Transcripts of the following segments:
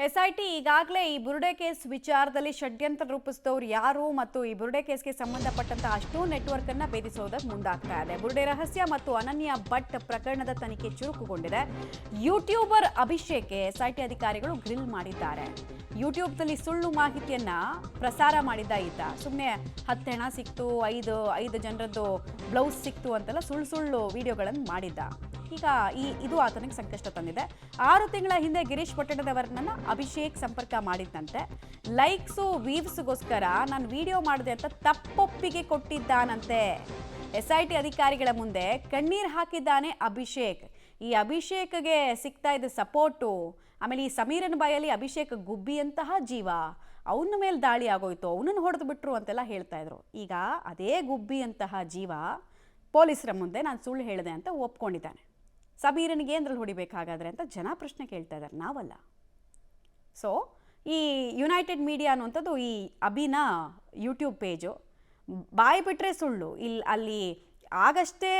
SIT ಈಗಾಗಲೇ ಈ ಬುರುಡೆ case ವಿಚಾರದಲ್ಲಿ ಷಡ್ಯಂತ್ರ ರೂಪಿಸಿದವರು ಯಾರು ಮತ್ತು ಈ ಬುರುಡೆ ಕೇಸ್ಗೆ ಸಂಬಂಧಪಟ್ಟಂತಹ ಅಷ್ಟೂ ನೆಟ್ವರ್ಕ್ ಅನ್ನ ಭೇದಿಸೋದಕ್ಕೆ ಮುಂದಾಗ್ತಾ ಇದೆ. ಬುರುಡೆ ರಹಸ್ಯ ಮತ್ತು ಅನನ್ಯ ಭಟ್ ಪ್ರಕರಣದ ತನಿಖೆ ಚುರುಕುಗೊಂಡಿದೆ. ಯೂಟ್ಯೂಬರ್ ಅಭಿಷೇಕ್ಗೆ ಎಸ್ಐಟಿ ಅಧಿಕಾರಿಗಳು ಗ್ರಿಲ್ ಮಾಡಿದ್ದಾರೆ. ಯೂಟ್ಯೂಬ್ನಲ್ಲಿ ಸುಳ್ಳು ಮಾಹಿತಿಯನ್ನ ಪ್ರಸಾರ ಮಾಡಿದ್ದ ಈತ ಸುಮ್ಮನೆ 10 ಹೆಣ ಸಿಕ್ತು, ಐದು ಜನರದ್ದು ಬ್ಲೌಸ್ ಸಿಕ್ತು ಅಂತೆಲ್ಲ ಸುಳ್ಳು ವಿಡಿಯೋಗಳನ್ನು ಮಾಡಿದ್ದ. ಈಗ ಇದು ಆತನಿಗೆ ಸಂಕಷ್ಟ ತಂದಿದೆ. 6 ತಿಂಗಳ ಹಿಂದೆ ಗಿರೀಶ್ ಪಟ್ಟಣದವರನ್ನ ಅಭಿಷೇಕ್ ಸಂಪರ್ಕ ಮಾಡಿದ್ದಂತೆ. ಲೈಕ್ಸು ವ್ಯೂವ್ಸ್ಗೋಸ್ಕರ ನಾನು ವಿಡಿಯೋ ಮಾಡಿದೆ ಅಂತ ತಪ್ಪೊಪ್ಪಿಗೆ ಕೊಟ್ಟಿದ್ದಾನಂತೆ. ಎಸ್ಐಟಿ ಅಧಿಕಾರಿಗಳ ಮುಂದೆ ಕಣ್ಣೀರು ಹಾಕಿದ್ದಾನೆ ಅಭಿಷೇಕ್. ಈ ಅಭಿಷೇಕ್ಗೆ ಸಿಗ್ತಾ ಇದ್ದ ಸಪೋರ್ಟು, ಆಮೇಲೆ ಈ ಸಮೀರನ ಬಾಯಲ್ಲಿ ಅಭಿಷೇಕ್ ಗುಬ್ಬಿಯಂತಹ ಜೀವ, ಅವನ ಮೇಲೆ ದಾಳಿ ಆಗೋಯ್ತು, ಅವನನ್ನು ಹೊಡೆದು ಬಿಟ್ರು ಅಂತೆಲ್ಲ ಹೇಳ್ತಾ ಇದ್ರು. ಈಗ ಅದೇ ಗುಬ್ಬಿಯಂತಹ ಜೀವ ಪೊಲೀಸರ ಮುಂದೆ ನಾನು ಸುಳ್ಳು ಹೇಳಿದೆ ಅಂತ ಒಪ್ಕೊಂಡಿದ್ದಾನೆ. ಸಮೀರನಿಗೆ ಏನ್ರಲ್ಲಿ ಹೊಡಿಬೇಕಾಗಾದ್ರೆ ಅಂತ ಜನ ಪ್ರಶ್ನೆ ಕೇಳ್ತಾ ಇದ್ದಾರೆ, ನಾವಲ್ಲ. ಸೊ ಈ ಯುನೈಟೆಡ್ ಮೀಡಿಯಾ ಅನ್ನುವಂಥದ್ದು ಈ ಅಭಿನ ಯೂಟ್ಯೂಬ್ ಪೇಜು ಬಾಯಿ ಬಿಟ್ಟರೆ ಸುಳ್ಳು. ಅಲ್ಲಿ ಆಗಷ್ಟೇ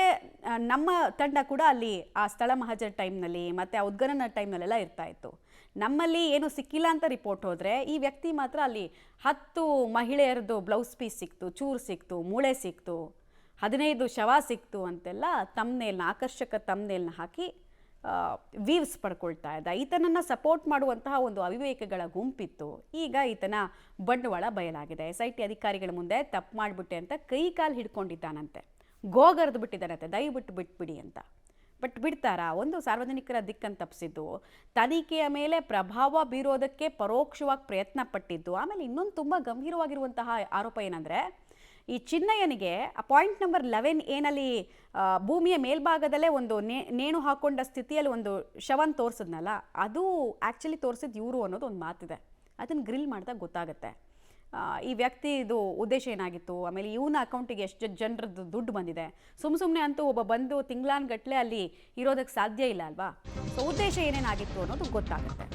ನಮ್ಮ ತಂಡ ಕೂಡ ಅಲ್ಲಿ ಆ ಸ್ಥಳ ಮಹಜರ್ ಟೈಮ್ನಲ್ಲಿ ಮತ್ತು ಆ ಉದ್ಘಾಟನಾ ಟೈಮ್ನಲ್ಲೆಲ್ಲ ಇರ್ತಾ ಇತ್ತು. ನಮ್ಮಲ್ಲಿ ಏನು ಸಿಕ್ಕಿಲ್ಲ ಅಂತ ರಿಪೋರ್ಟ್ ಹೋದರೆ ಈ ವ್ಯಕ್ತಿ ಮಾತ್ರ ಅಲ್ಲಿ 10 ಮಹಿಳೆಯರದ್ದು ಬ್ಲೌಸ್ ಪೀಸ್ ಸಿಕ್ತು, ಚೂರು ಸಿಕ್ತು, ಮೂಳೆ ಸಿಕ್ತು, 15 ಶವ ಸಿಕ್ತು ಅಂತೆಲ್ಲ ಆಕರ್ಷಕ ತಮ್ನೇಲ್ನ ಹಾಕಿ ವ್ಯೂವ್ಸ್ ಪಡ್ಕೊಳ್ತಾ ಇದ್ದ. ಈತನನ್ನು ಸಪೋರ್ಟ್ ಮಾಡುವಂತಹ ಒಂದು ಅವಿವೇಕಗಳ ಗುಂಪಿತ್ತು. ಈಗ ಈತನ ಬಂಡವಾಳ ಬಯಲಾಗಿದೆ. SIT ಅಧಿಕಾರಿಗಳ ಮುಂದೆ ತಪ್ಪು ಮಾಡಿಬಿಟ್ಟೆ ಅಂತ ಕೈ ಕಾಲು ಹಿಡ್ಕೊಂಡಿದ್ದಾನಂತೆ, ಗೋಗರ್ದು ಬಿಟ್ಟಿದ್ದಾನಂತೆ, ದಯವಿಟ್ಟು ಬಿಟ್ಬಿಡಿ ಅಂತ. ಬಟ್ ಬಿಡ್ತಾರಾ? ಒಂದು ಸಾರ್ವಜನಿಕರ ದಿಕ್ಕನ್ನು ತಪ್ಪಿಸಿದ್ದು, ತನಿಖೆಯ ಮೇಲೆ ಪ್ರಭಾವ ಬೀರೋದಕ್ಕೆ ಪರೋಕ್ಷವಾಗಿ ಪ್ರಯತ್ನ ಪಟ್ಟಿದ್ದು. ಆಮೇಲೆ ಇನ್ನೊಂದು ತುಂಬ ಗಂಭೀರವಾಗಿರುವಂತಹ ಆರೋಪ ಏನಂದರೆ, ಈ ಚಿನ್ನಯ್ಯನಿಗೆ ಪಾಯಿಂಟ್ ನಂಬರ್ 11 ಏನಲ್ಲಿ ಭೂಮಿಯ ಮೇಲ್ಭಾಗದಲ್ಲೇ ಒಂದು ನೇಣು ಹಾಕೊಂಡ ಸ್ಥಿತಿಯಲ್ಲಿ ಒಂದು ಶವನ್ ತೋರಿಸಿದ್ನಲ್ಲ, ಅದು ಆ್ಯಕ್ಚುಲಿ ತೋರಿಸಿದ್ದು ಇವರು ಅನ್ನೋದು ಒಂದು ಮಾತಿದೆ. ಅದನ್ನು ಗ್ರಿಲ್ ಮಾಡಿದಾಗ ಗೊತ್ತಾಗುತ್ತೆ ಈ ವ್ಯಕ್ತಿದು ಉದ್ದೇಶ ಏನಾಗಿತ್ತು, ಆಮೇಲೆ ಇವನ ಅಕೌಂಟಿಗೆ ಎಷ್ಟು ಜನರದ್ದು ದುಡ್ಡು ಬಂದಿದೆ. ಸುಮ್ಮನೆ ಅಂತೂ ಒಬ್ಬ ಬಂದು ತಿಂಗಳಾನ್ಗಟ್ಟಲೆ ಅಲ್ಲಿ ಇರೋದಕ್ಕೆ ಸಾಧ್ಯ ಇಲ್ಲ ಅಲ್ವಾ. ಸೊ ಉದ್ದೇಶ ಏನೇನಾಗಿತ್ತು ಅನ್ನೋದು ಗೊತ್ತಾಗುತ್ತೆ.